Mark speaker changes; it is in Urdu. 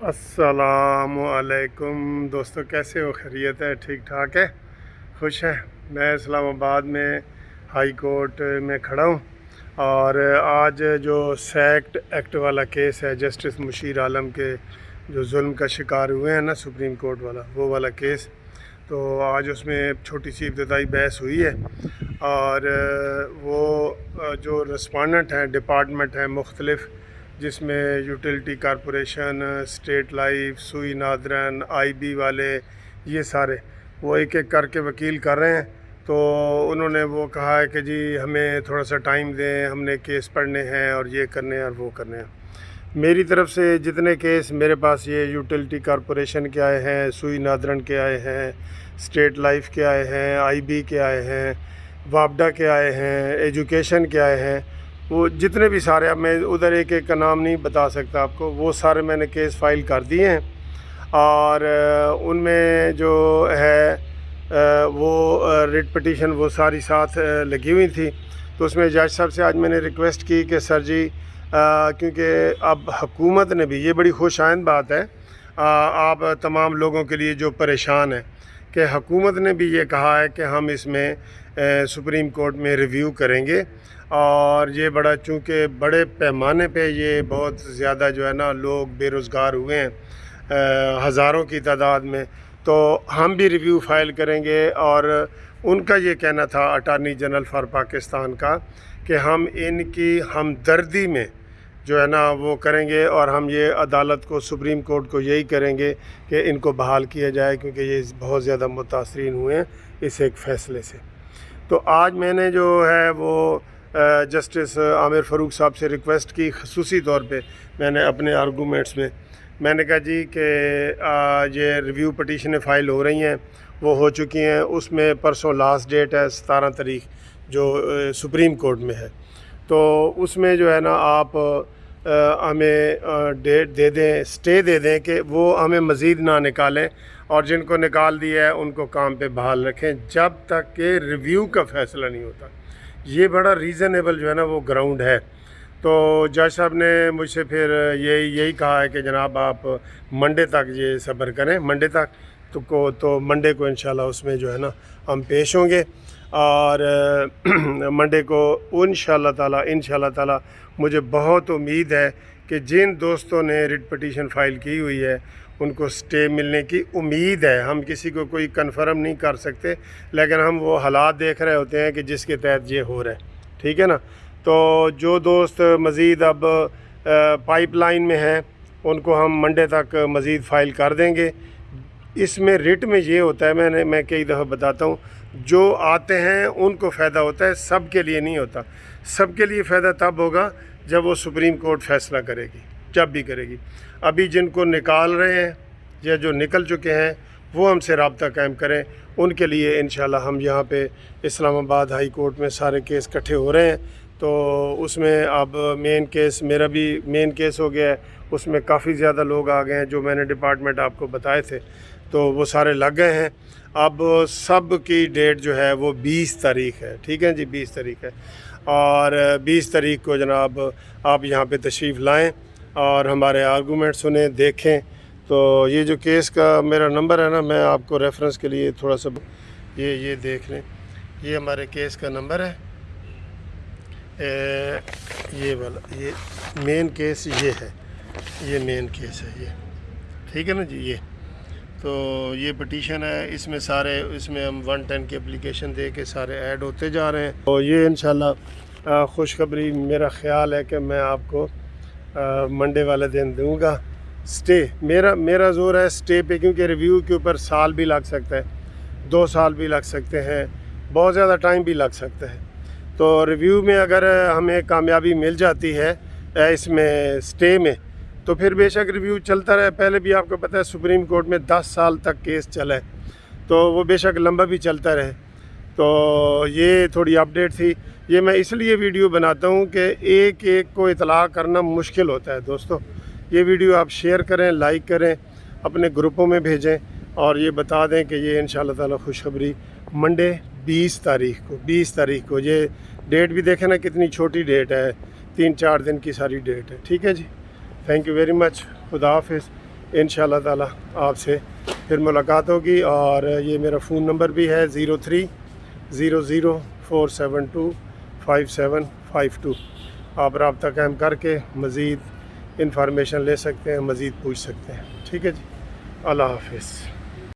Speaker 1: السلام علیکم دوستو، کیسے ہو؟ خیریت ہے؟ ٹھیک ٹھاک ہے؟ خوش ہیں؟ میں اسلام آباد میں ہائی کورٹ میں کھڑا ہوں، اور آج جو سیکٹ ایکٹ والا کیس ہے، جسٹس مشیر عالم کے جو ظلم کا شکار ہوئے ہیں نا، سپریم کورٹ والا، وہ والا کیس، تو آج اس میں چھوٹی سی ابتدائی بحث ہوئی ہے، اور وہ جو رسپونڈنٹ ہیں، ڈپارٹمنٹ ہیں مختلف، جس میں یوٹیلیٹی کارپوریشن، اسٹیٹ لائف، سوئی نادرن، آئی بی والے، یہ سارے وہ ایک ایک کر کے وکیل کر رہے ہیں۔ تو انہوں نے وہ کہا ہے کہ جی ہمیں تھوڑا سا ٹائم دیں، ہم نے کیس پڑھنے ہیں اور یہ کرنے ہیں اور وہ کرنے ہیں۔ میری طرف سے جتنے کیس میرے پاس، یہ یوٹیلیٹی کارپوریشن کے آئے ہیں، سوئی نادرن کے آئے ہیں، اسٹیٹ لائف کے آئے ہیں، آئی بی کے آئے ہیں، وابڈا کے آئے ہیں، ایجوکیشن کے آئے ہیں، وہ جتنے بھی سارے، اب میں ادھر ایک ایک کا نام نہیں بتا سکتا آپ کو، وہ سارے میں نے کیس فائل کر دیے ہیں، اور ان میں جو ہے وہ ریٹ پٹیشن وہ ساری ساتھ لگی ہوئی تھی۔ تو اس میں جج صاحب سے آج میں نے ریکویسٹ کی کہ سر جی، کیونکہ اب حکومت نے بھی، یہ بڑی خوش آئند بات ہے آپ تمام لوگوں کے لیے جو پریشان ہیں، کہ حکومت نے بھی یہ کہا ہے کہ ہم اس میں سپریم کورٹ میں ریویو کریں گے، اور یہ بڑا، چونکہ بڑے پیمانے پہ یہ بہت زیادہ جو ہے نا لوگ بے روزگار ہوئے ہیں ہزاروں کی تعداد میں، تو ہم بھی ریویو فائل کریں گے۔ اور ان کا یہ کہنا تھا، اٹارنی جنرل فار پاکستان کا، کہ ہم ان کی ہمدردی میں جو ہے نا وہ کریں گے، اور ہم یہ عدالت کو، سپریم کورٹ کو یہی کریں گے کہ ان کو بحال کیا جائے، کیونکہ یہ بہت زیادہ متاثرین ہوئے ہیں اس ایک فیصلے سے۔ تو آج میں نے جو ہے وہ جسٹس عامر فاروق صاحب سے ریکویسٹ کی، خصوصی طور پہ میں نے اپنے آرگومنٹس میں نے کہا جی کہ یہ ریویو پٹیشنیں فائل ہو رہی ہیں، وہ ہو چکی ہیں، اس میں پرسوں لاسٹ ڈیٹ ہے 17 تاریخ جو سپریم کورٹ میں ہے، تو اس میں جو ہے نا آپ ہمیں ڈیٹ دے دیں، اسٹے دے دیں، کہ وہ ہمیں مزید نہ نکالیں، اور جن کو نکال دیا ہے ان کو کام پہ بحال رکھیں جب تک کہ ریویو کا فیصلہ نہیں ہوتا۔ یہ بڑا ریزنیبل جو ہے نا وہ گراؤنڈ ہے۔ تو جج صاحب نے مجھ سے پھر یہی کہا ہے کہ جناب آپ منڈے تک یہ صبر کریں، منڈے تک تو منڈے کو انشاءاللہ اس میں جو ہے نا ہم پیش ہوں گے، اور منڈے کو انشاءاللہ تعالی مجھے بہت امید ہے کہ جن دوستوں نے ریٹ پٹیشن فائل کی ہوئی ہے ان کو سٹے ملنے کی امید ہے۔ ہم کسی کو کوئی کنفرم نہیں کر سکتے، لیکن ہم وہ حالات دیکھ رہے ہوتے ہیں کہ جس کے تحت یہ ہو رہا ہے، ٹھیک ہے نا۔ تو جو دوست مزید اب پائپ لائن میں ہیں ان کو ہم منڈے تک مزید فائل کر دیں گے۔ اس میں ریٹ میں یہ ہوتا ہے، میں کئی دفعہ بتاتا ہوں، جو آتے ہیں ان کو فائدہ ہوتا ہے، سب کے لیے نہیں ہوتا۔ سب کے لیے فائدہ تب ہوگا جب وہ سپریم کورٹ فیصلہ کرے گی، جب بھی کرے گی۔ ابھی جن کو نکال رہے ہیں یا جو نکل چکے ہیں وہ ہم سے رابطہ قائم کریں، ان کے لیے انشاءاللہ ہم یہاں پہ اسلام آباد ہائی کورٹ میں سارے کیس اکٹھے ہو رہے ہیں۔ تو اس میں اب مین کیس، میرا بھی مین کیس ہو گیا ہے، اس میں کافی زیادہ لوگ آ گئے ہیں جو میں نے ڈپارٹمنٹ آپ کو بتائے تھے، تو وہ سارے لگ گئے ہیں۔ اب سب کی ڈیٹ جو ہے وہ 20 تاریخ ہے، ٹھیک ہے جی، 20 تاریخ ہے، اور 20 تاریخ کو جناب آپ یہاں پہ تشریف لائیں اور ہمارے آرگومنٹ سنیں، دیکھیں۔ تو یہ جو کیس کا میرا نمبر ہے نا، میں آپ کو ریفرنس کے لیے تھوڑا سا یہ دیکھ لیں، یہ ہمارے کیس کا نمبر ہے، یہ والا، یہ مین کیس یہ ہے، یہ مین کیس ہے یہ، ٹھیک ہے نا جی۔ یہ تو یہ پٹیشن ہے، اس میں ہم 110 کی اپلیکیشن دے کے سارے ایڈ ہوتے جا رہے ہیں۔ تو یہ انشاءاللہ خوشخبری میرا خیال ہے کہ میں آپ کو منڈے والے دن دوں گا سٹے۔ میرا زور ہے سٹے پہ، کیونکہ ریویو کے اوپر سال بھی لگ سکتا ہے، 2 سال بھی لگ سکتے ہیں، بہت زیادہ ٹائم بھی لگ سکتا ہے۔ تو ریویو میں اگر ہمیں کامیابی مل جاتی ہے اس میں سٹے میں، تو پھر بے شک ریویو چلتا رہے۔ پہلے بھی آپ کو پتہ ہے سپریم کورٹ میں 10 سال تک کیس چلا ہے، تو وہ بے شک لمبا بھی چلتا رہے۔ تو یہ تھوڑی اپڈیٹ تھی، یہ میں اس لیے ویڈیو بناتا ہوں کہ ایک ایک کو اطلاع کرنا مشکل ہوتا ہے دوستو۔ یہ ویڈیو آپ شیئر کریں، لائک کریں، اپنے گروپوں میں بھیجیں، اور یہ بتا دیں کہ یہ انشاءاللہ تعالی خوشخبری منڈے 20 تاریخ کو، یہ ڈیٹ بھی دیکھیں نا کتنی چھوٹی ڈیٹ ہے، 3-4 دن کی ساری ڈیٹ ہے، ٹھیک ہے جی۔ تھینک یو ویری مچ، خدا حافظ۔ انشاءاللہ تعالی آپ سے پھر ملاقات ہوگی. اور یہ میرا فون نمبر بھی ہے 030047257552. آپ رابطہ قائم کر کے مزید انفارمیشن لے سکتے ہیں, مزید پوچھ سکتے ہیں. ٹھیک ہے جی, اللہ حافظ.